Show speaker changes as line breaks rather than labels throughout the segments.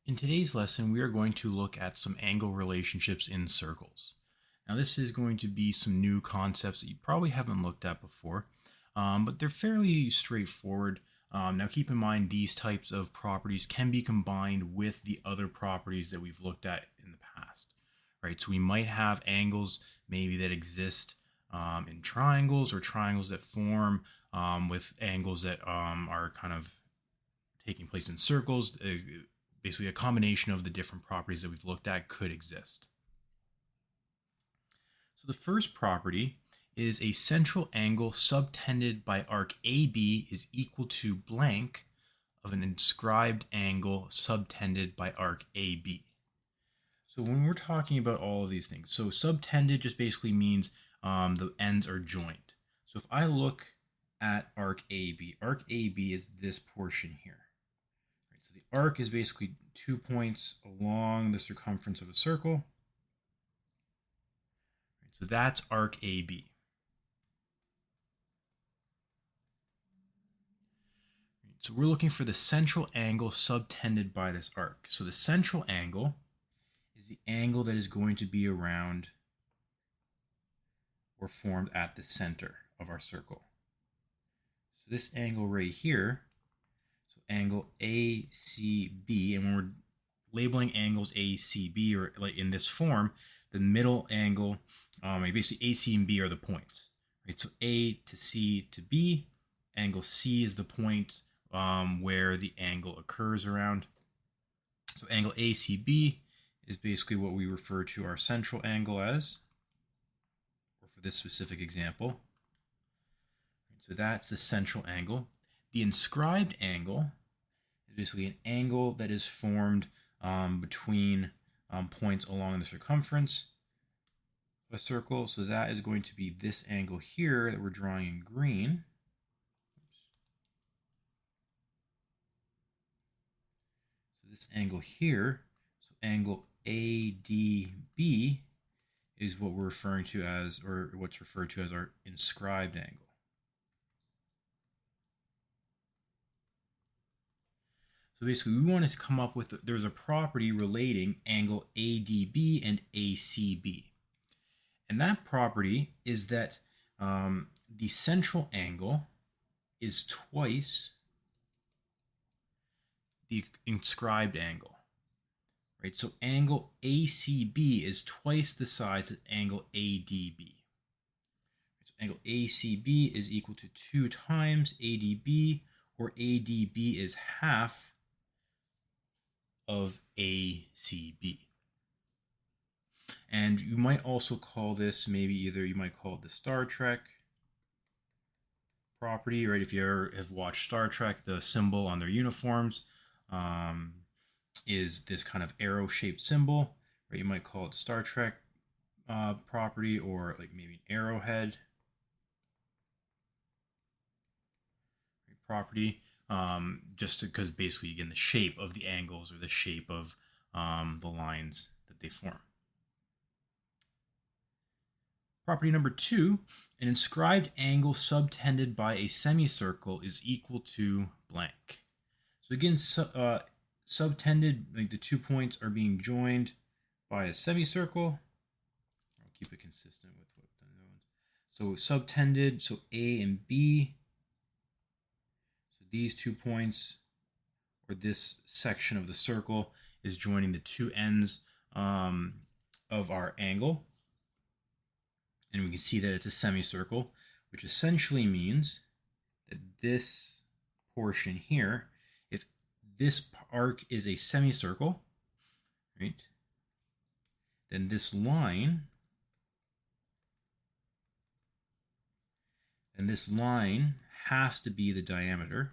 In today's lesson, we are going to look at some angle relationships in circles. Now, this is going to be some new concepts that you probably haven't looked at before, but they're fairly straightforward. Now, keep in mind these types of properties can be combined with the other properties that we've looked at in the past, right? So we might have angles maybe that exist in triangles or triangles that form with angles that are kind of taking place in circles. Basically, a combination of the different properties that we've looked at could exist. So the first property is a central angle subtended by arc AB is equal to blank of an inscribed angle subtended by arc AB. So when we're talking about all of these things, so subtended just basically means the ends are joined. So if I look at arc AB is this portion here. Right, so the arc is basically 2 points along the circumference of a circle. Right, so that's arc AB. So we're looking for the central angle subtended by this arc. So the central angle is the angle that is going to be around or formed at the center of our circle. So this angle right here, so angle ACB, and when we're labeling angles ACB or like in this form, the middle angle, basically AC and B are the points, right? So A to C to B, angle C is the point where the angle occurs around. So angle ACB is basically what we refer to our central angle as, or for this specific example. So that's the central angle. The inscribed angle is basically an angle that is formed between points along the circumference of a circle. So that is going to be this angle here that we're drawing in green. So this angle here, so angle ADB is what we're referring to as, or what's referred to as our inscribed angle. So basically, we want to come up with, there's a property relating angle ADB and ACB. And that property is that the central angle is twice the inscribed angle. Right? So angle ACB is twice the size of angle ADB. So angle ACB is equal to 2 times ADB, or ADB is half of ACB. And you might also call this, maybe either you might call it the Star Trek property, right? If you ever have watched Star Trek, the symbol on their uniforms is this kind of arrow-shaped symbol, right? You might call it Star Trek property, or like maybe an arrowhead property. Just because basically, again, the shape of the angles or the shape of the lines that they form. Property number 2, an inscribed angle subtended by a semicircle is equal to blank. So again, subtended, like the 2 points are being joined by a semicircle. I'll keep it consistent with what the ones. So subtended, so A and B. These 2 points, or this section of the circle, is joining the 2 ends of our angle. And we can see that it's a semicircle, which essentially means that this portion here, if this arc is a semicircle, right, then this line, has to be the diameter.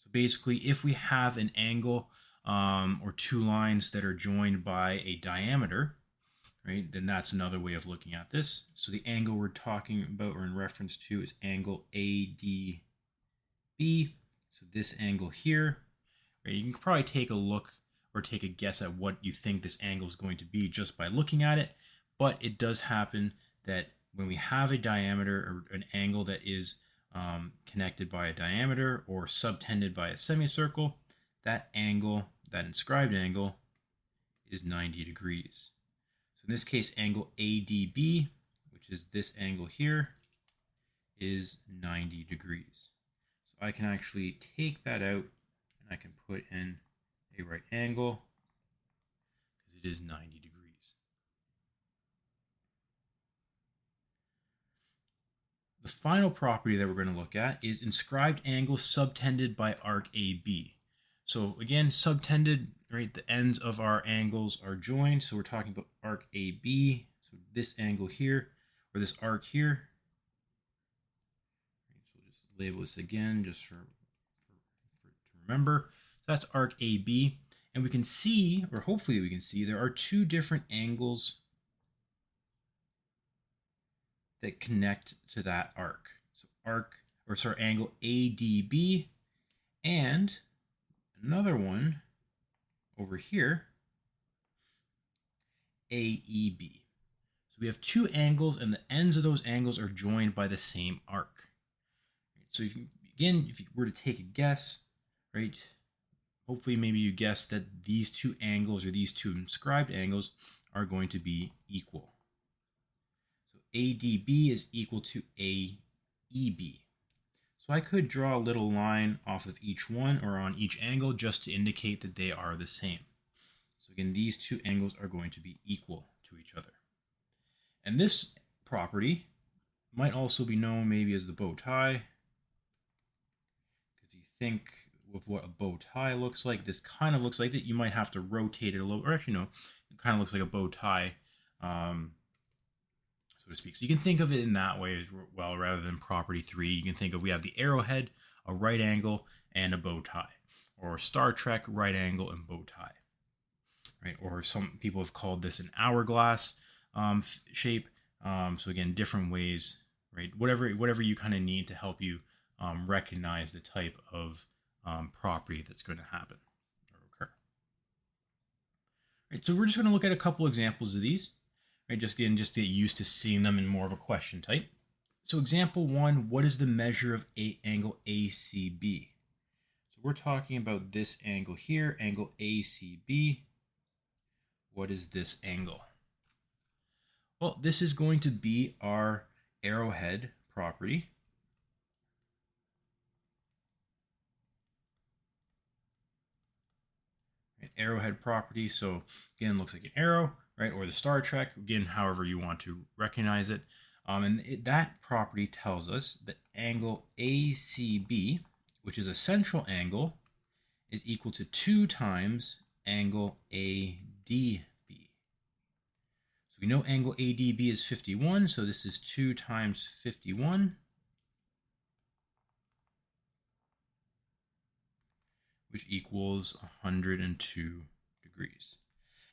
So basically, if we have an angle or 2 lines that are joined by a diameter, right, then that's another way of looking at this. So the angle we're talking about or in reference to is angle ADB. So this angle here, right, you can probably take a look or take a guess at what you think this angle is going to be just by looking at it. But it does happen that when we have a diameter or an angle that is connected by a diameter or subtended by a semicircle, that angle, that inscribed angle, is 90 degrees. So in this case, angle ADB, which is this angle here, is 90 degrees. So I can actually take that out and I can put in a right angle because it is 90 degrees. The final property that we're going to look at is inscribed angle subtended by arc AB. So again, subtended, right, the ends of our angles are joined. So we're talking about arc AB. So this angle here, or this arc here. So we'll just label this again just to remember. So that's arc AB. And we can see, or hopefully we can see, there are two different angles that connect to that arc. So angle ADB and another one over here, AEB. So we have two angles and the ends of those angles are joined by the same arc. So if you were to take a guess, right, hopefully maybe you guessed that these two angles or these two inscribed angles are going to be equal. ADB is equal to AEB. So I could draw a little line off of each one or on each angle just to indicate that they are the same. So again, these two angles are going to be equal to each other. And this property might also be known maybe as the bow tie. Because you think with what a bow tie looks like, this kind of looks like that. You might have to rotate it a little, or actually no, it kind of looks like a bow tie. So to speak. So you can think of it in that way as well, rather than property 3. You can think of, we have the arrowhead, a right angle, and a bow tie. Or Star Trek, right angle, and bow tie. Right? Or some people have called this an hourglass shape. So again, different ways, right? Whatever you kind of need to help you recognize the type of property that's going to happen or occur. Right, so we're just going to look at a couple examples of these. Right, just get used to seeing them in more of a question type. So example 1, what is the measure of angle ACB? So we're talking about this angle here, angle ACB. What is this angle? Well, this is going to be our arrowhead property. Arrowhead property, so again, looks like an arrow, right? Or the Star Trek, again, however you want to recognize it. That property tells us that angle ACB, which is a central angle, is equal to 2 times angle ADB. So we know angle ADB is 51, so this is 2 times 51. Which equals 102 degrees.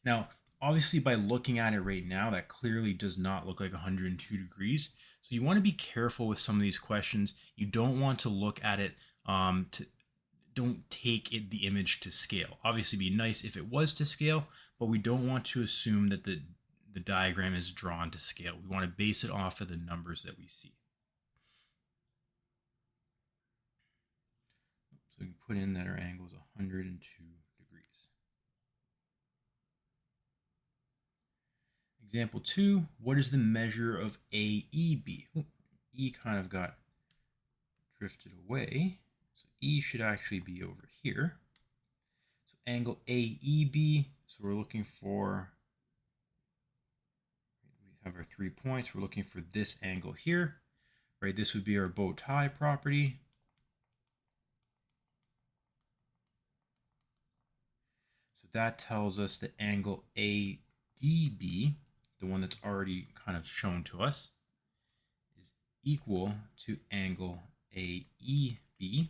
Now, obviously by looking at it right now, that clearly does not look like 102 degrees. So you want to be careful with some of these questions. You don't want to look at it, don't take the image to scale. Obviously it'd be nice if it was to scale, but we don't want to assume that the diagram is drawn to scale. We want to base it off of the numbers that we see. So we can put in that our angle is 102 degrees. Example 2, what is the measure of AEB? Oh, E kind of got drifted away. So E should actually be over here. So angle AEB, so we're looking for, we have our 3 points. We're looking for this angle here, right? This would be our bow tie property. That tells us that angle ADB, the one that's already kind of shown to us, is equal to angle AEB.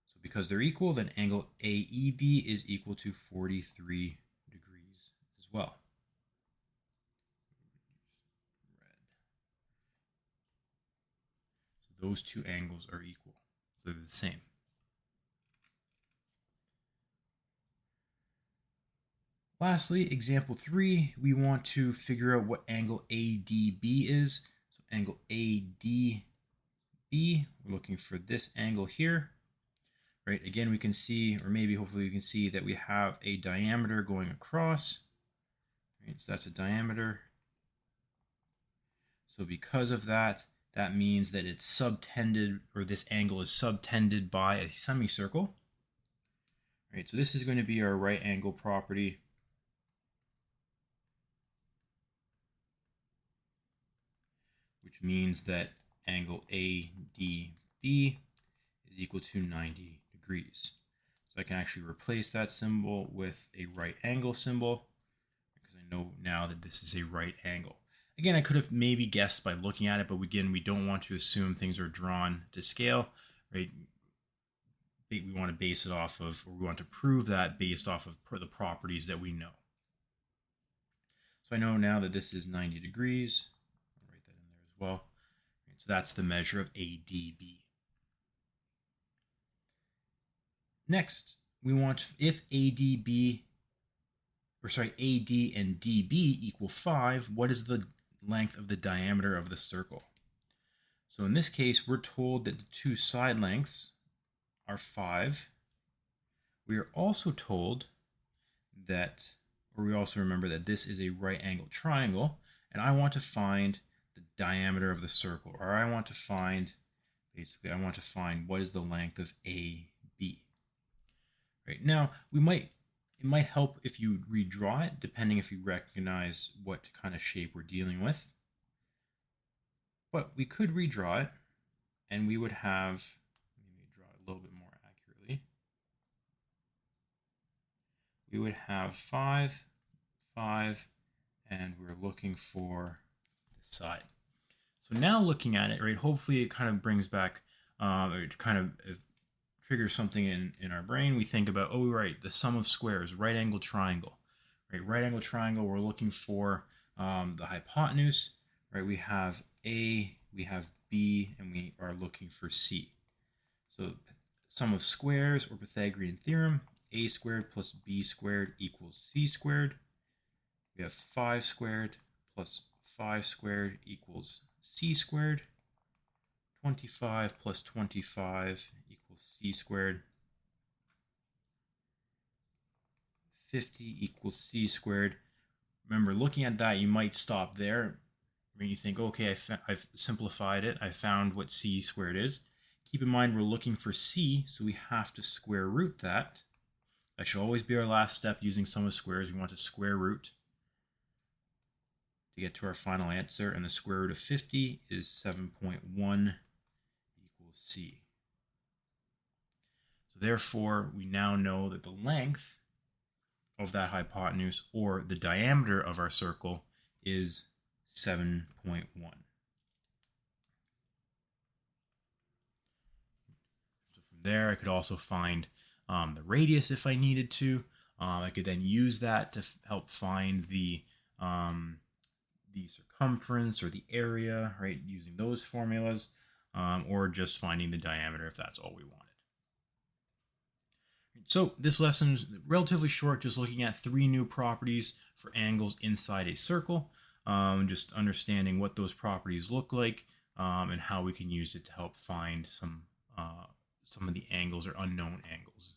So because they're equal, then angle AEB is equal to 43 degrees as well. So those two angles are equal, so they're the same. Lastly, example 3, we want to figure out what angle ADB is. So angle ADB, we're looking for this angle here. right? Again, we can see, or maybe hopefully you can see that we have a diameter going across, right? So that's a diameter. So because of that, that means that it's subtended, or this angle is subtended by a semicircle. Right, so this is going to be our right angle property. Which means that angle ADB is equal to 90 degrees. So I can actually replace that symbol with a right angle symbol because I know now that this is a right angle. Again, I could have maybe guessed by looking at it, but again, we don't want to assume things are drawn to scale, right? We want to base it off of, or we want to prove that based off of the properties that we know. So I know now that this is 90 degrees. I'll write that in there as well. So that's the measure of ADB. Next, we want if AD and DB equal 5, what is the length of the diameter of the circle? So in this case, we're told that the two side lengths are 5. We are also told that, or we also remember that this is a right angle triangle, and I want to find the diameter of the circle, or I want to find what is the length of AB. Right now, it might help if you redraw it, depending if you recognize what kind of shape we're dealing with. But we could redraw it, and we would have, let me draw it a little bit more accurately. We would have 5, 5, and we're looking for this side. So now looking at it, right, hopefully it kind of brings back, or it kind of triggers something in our brain. We think about, oh, right, the sum of squares, right angle triangle, right? Right angle triangle, we're looking for the hypotenuse, right? We have A, we have B, and we are looking for C. So sum of squares, or Pythagorean theorem, A squared plus B squared equals C squared. We have 5 squared plus 5 squared equals C squared. 25 plus 25 equals C squared. 50 equals C squared. Remember, looking at that, you might stop there. When you think, okay, I've simplified it. I found what C squared is. Keep in mind, we're looking for C, so we have to square root that. That should always be our last step using sum of squares. We want to square root to get to our final answer, and the square root of 50 is 7.1 equals C. So therefore, we now know that the length of that hypotenuse, or the diameter of our circle, is 7.1. So from there, I could also find the radius if I needed to. I could then use that to help find the circumference or the area, right, using those formulas, or just finding the diameter if that's all we wanted. So this lesson is relatively short, just looking at 3 new properties for angles inside a circle, just understanding what those properties look like, and how we can use it to help find some of the angles or unknown angles.